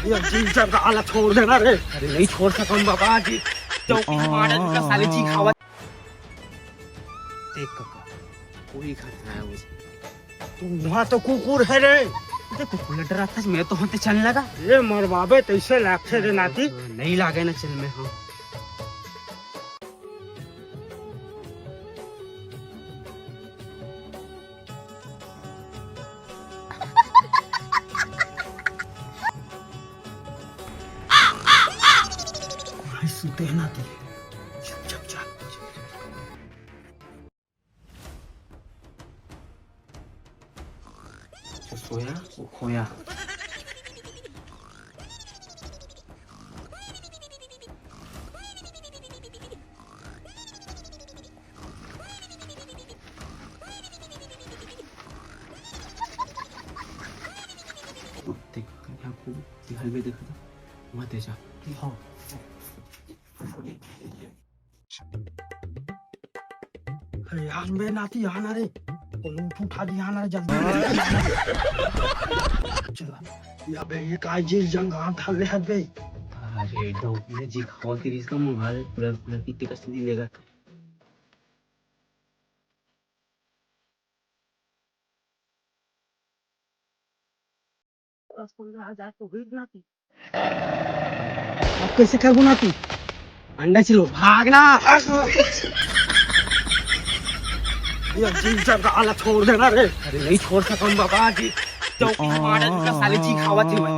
ये जी जब आला छोड़ देना रे। अरे नहीं छोड़ सकूं बाबा जी, चौकी मारे का साले जी खावा। देख काका, कोई खाता है मुझे। तू वहाँ तो कुकुर है रे। देखो कुकुर डरा था, मैं तो होते चलने लगा। ये मरवाबे तैसे लाखे रे नाती। नहीं लागे ना चल में। हाँ सुते ना तू, चुप चुप जो सोया वो खोया। देख यहाँ को हलवे देखा था, वहाँ दे जा। हाँ अरे यार मैं नाती आना रे, लूट उठा दिया ना जल्दी। चला या बे ये काय जी जंग हाथ हल्ले हद बे। अरे डॉक्टर जी खावा तेरी इसका मोबाइल पूरा पूरा कितने का स्थिति लेगा। बस 15,000 तो हुई नाती। अब कैसे कर नाती? अंडा चिलो भागना। ये जी जब आला छोड़ देना रे। अरे नहीं छोड़ सकूं बाबा जी, चौकी मारे का साले जी खावा थी मैं।